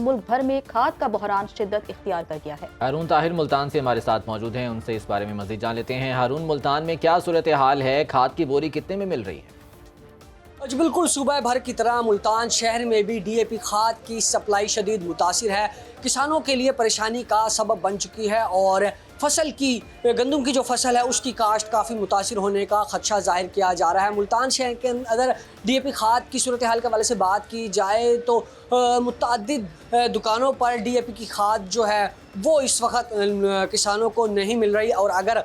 मुल्क भर में खाद का बहरान शिद्दत इख्तियार कर गया है। हारून ताहिर मुल्तान से हमारे साथ मौजूद हैं, उनसे इस बारे में मज़ीद जान लेते हैं। हारून, मुल्तान में क्या सूरत हाल है? खाद की बोरी कितने में मिल रही है? आज बिल्कुल सूबा भर की तरह मुल्तान शहर में भी DAP खाद की सप्लाई शदीद मुतासिर है। किसानों के लिए परेशानी का सबब बन चुकी है और फसल की गंदम की जो फसल है उसकी काश्त काफ़ी मुतासिर होने का खदशा जाहिर किया जा रहा है। मुल्तान शहर के अंदर DAP खाद की सूरत हाल के हवाले से बात की जाए तो मुतअद्दिद दुकानों पर DAP की खाद जो है वो इस वक्त किसानों को नहीं मिल रही, और अगर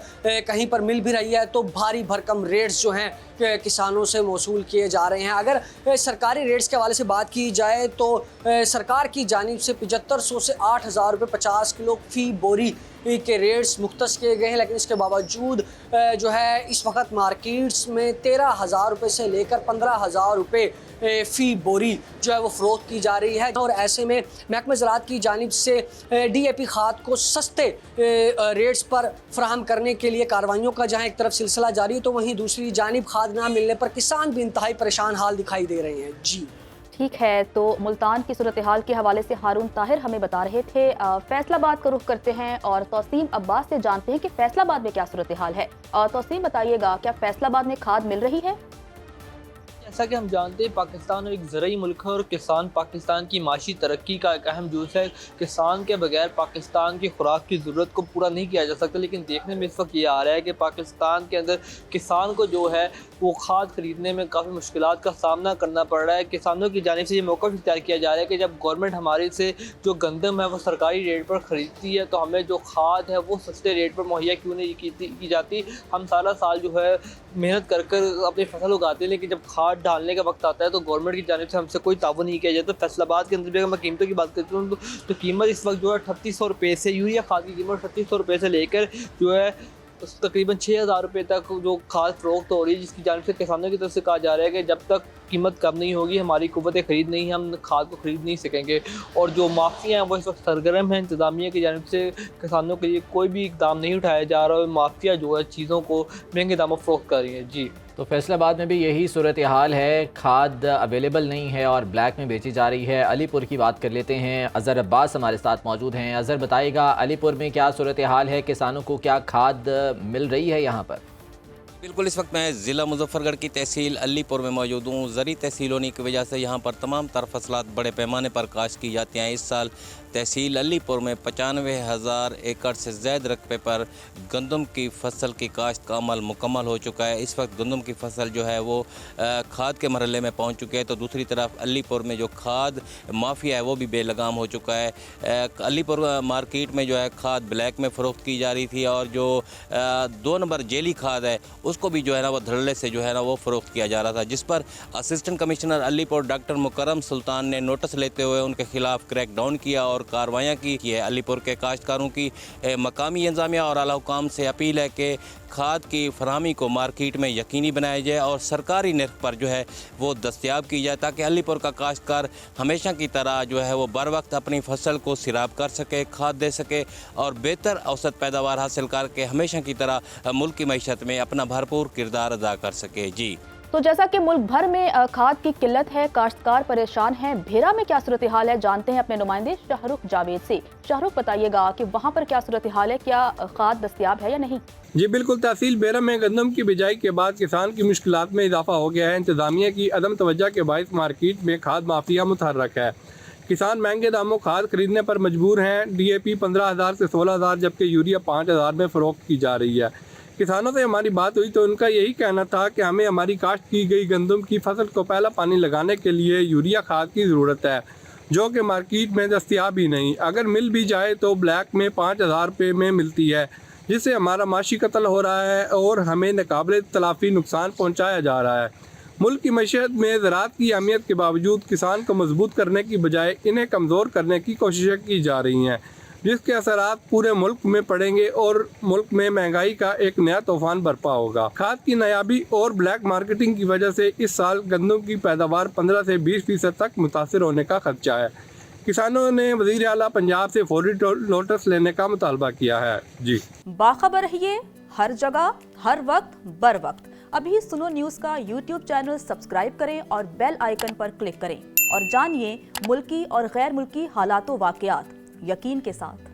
कहीं पर मिल भी रही है तो भारी भरकम रेट्स जो हैं किसानों से मौसूल किए जा रहे हैं। अगर सरकारी रेट्स के हवाले से बात की जाए तो सरकार की जानिब से 7500 से 8000 रुपये 50 किलो फ़ी बोरी के रेट्स मुख्तस किए गए हैं, लेकिन इसके बावजूद जो है इस वक्त मार्केट्स में 13,000 रुपये से लेकर 15,000 रुपये फ़ी बोरी जो है वो फ़रोख्त की जा रही है। और ऐसे में महकमा ज़राअत की जानिब से DAP खाद को सस्ते रेट्स पर फराहम करने के लिए कार्रवाइयों का जहाँ एक तरफ सिलसिला जारी है, तो वहीं दूसरी जानिब खाद ना मिलने पर किसान भी इंतहाई परेशान हाल दिखाई दे रहे हैं। जी ठीक है, तो मुल्तान की सूरत हाल के हवाले से हारून ताहिर हमें बता रहे थे। फैसलाबाद का रुख करते हैं और तौसीम अब्बास से जानते हैं कि फैसलाबाद में क्या सूरत हाल है। तौसीम, बताइएगा, क्या फैसलाबाद में खाद मिल रही है? जैसा कि हम जानते हैं, पाकिस्तान एक ज़रूरी मुल्क है और किसान पाकिस्तान की माशी तरक्की का एक अहम जुज़ है। किसान के बगैर पाकिस्तान की खुराक की ज़रूरत को पूरा नहीं किया जा सकता, लेकिन देखने में इस वक्त ये आ रहा है कि पाकिस्तान के अंदर किसान को जो है वो खाद खरीदने में काफ़ी मुश्किलात का सामना करना पड़ रहा है। किसानों की जानिब से ये मौका इख्तियार किया जा रहा है कि जब गवर्नमेंट हमारे से जो गंदम है वो सरकारी रेट पर ख़रीदती है तो हमें जो खाद है वो सस्ते रेट पर मुहैया क्यों नहीं की जाती। हम सारा साल जो है मेहनत कर कर अपनी फसल उगाते हैं, लेकिन जब खाद डालने का वक्त आता है तो गवर्नमेंट की जानिब से हमसे कोई ताउन नहीं किया जाता। फैसलाबाद के अंदर भी अगर मैं कीमतों की बात करती हूँ तो कीमत इस वक्त जो है 3800 रुपये से, यूरिया खाद की कीमत 3800 रुपये से लेकर जो है तकरीबन 6000 रुपये तक जो खाद फरोख्त हो रही है, जिसकी जानिब से किसानों की तरफ से कहा जा रहा है कि जब तक कीमत कम नहीं होगी हमारी कुव्वत खरीद नहीं है, हम खाद को ख़रीद नहीं सकेंगे। और जो माफिया हैं वो इस वक्त सरगर्म हैं, इंतज़ामिया की जानिब से किसानों के लिए कोई भी इकदाम नहीं उठाया जा रहा है। माफिया जो है चीज़ों को महंगे दामों फरोख्त कर रही है। जी, तो फैसलाबाद में भी यही सूरत हाल है, खाद अवेलेबल नहीं है और ब्लैक में बेची जा रही है। अलीपुर की बात कर लेते हैं, अज़हर अब्बास हमारे साथ मौजूद हैं। अज़हर, बताइएगा, अलीपुर में क्या सूरत हाल है? किसानों को क्या खाद मिल रही है यहाँ पर? बिल्कुल, इस वक्त मैं ज़िला मुजफ्फरगढ़ की तहसील अलीपुर में मौजूद हूँ। ज़री तहसील होने की वजह से यहाँ पर तमाम तर फसलात बड़े पैमाने पर काश्त की जाती हैं। इस साल तहसील अलीपुर में 95,000 एकड़ से ज़्यादा रकबे पर गंदम की फसल की काश्त का अमल मुकम्मल हो चुका है। इस वक्त गंदम की फसल जो है वो खाद के मरहले में पहुँच चुके हैं, तो दूसरी तरफ अलीपुर में जो खाद माफिया है वो भी बेलगाम हो चुका है। अलीपुर मार्केट में जो है खाद ब्लैक में फ़रोख्त की जा रही थी और जो 2 नंबर जेली खाद है उसको भी जो है ना वो धड़ल्ले से जो है ना वो फ़रोख्त किया जा रहा था, जिस पर असिस्टेंट कमिश्नर अलीपुर डॉक्टर मुकर्रम सुल्तान ने नोटिस लेते हुए उनके खिलाफ क्रैक डाउन किया और कार्रवाइयाँ की है। अलीपुर के काश्तकारों की मकामी इंतज़ामिया और आला हुकाम से अपील है कि खाद की फरहमी को मार्केट में यकीनी बनाया जाए और सरकारी नर्ख पर जो है वो दस्तयाब की जाए, ताकि अलीपुर का काश्तकार हमेशा की तरह जो है वो बर वक्त अपनी फसल को सिराब कर सके, खाद दे सके और बेहतर औसत पैदावार हासिल करके हमेशा की तरह मुल्क की मईशत में अपना भरपूर किरदार अदा कर सके। जी, तो जैसा कि मुल्क भर में खाद की किल्लत है, काश्तकार परेशान हैं, भेरा में क्या सूरत हाल है, जानते हैं अपने नुमाइंदे शाहरुख जावेद से। शाहरुख, बताइएगा कि वहाँ पर क्या सूरत हाल है, क्या खाद दस्तयाब है या नहीं? जी बिल्कुल, तहसील बेरा में गंदम की बिजाई के बाद किसान की मुश्किलात में इजाफा हो गया है। इंतजामिया की अदम तवज्जो के बायस मार्केट में खाद माफिया मुतहर्रक है। किसान महंगे दामों खाद खरीदने पर मजबूर हैं। DAP 15,000 से 16,000 जबकि यूरिया 5,000 में फ़रोख्त की जा रही है। किसानों से हमारी बात हुई तो उनका यही कहना था कि हमें हमारी काश्त की गई गंदम की फसल को पहला पानी लगाने के लिए यूरिया खाद की ज़रूरत है, जो कि मार्केट में दस्तयाब ही नहीं। अगर मिल भी जाए तो ब्लैक में 5,000 रुपये में मिलती है, जिससे हमारा माशी कत्ल हो रहा है और हमें नाकाबिल तलाफी नुकसान पहुँचाया जा रहा है। मुल्क की मईशत में ज़राअत की अहमियत के बावजूद किसान को मजबूत करने की बजाय इन्हें कमज़ोर करने की कोशिशें की जा रही हैं, जिसके असरात पूरे मुल्क में पड़ेंगे और मुल्क में महंगाई का एक नया तूफान बरपा होगा। खाद की नायाबी और ब्लैक मार्केटिंग की वजह से इस साल गंदम की पैदावार 15 से 20% तक मुतासिर होने का खदशा है। किसानों ने वज़ीर आला पंजाब से फौरी नोटिस लेने का मुतालबा किया है। जी, बाखबर रहिए हर जगह हर वक्त बर वक्त। अभी सुनो न्यूज़ का YouTube चैनल सब्सक्राइब करें और बेल आइकन पर क्लिक करें। और जानिए मुल्की और गैर मुल्की हालातों वाकयात यकीन के साथ।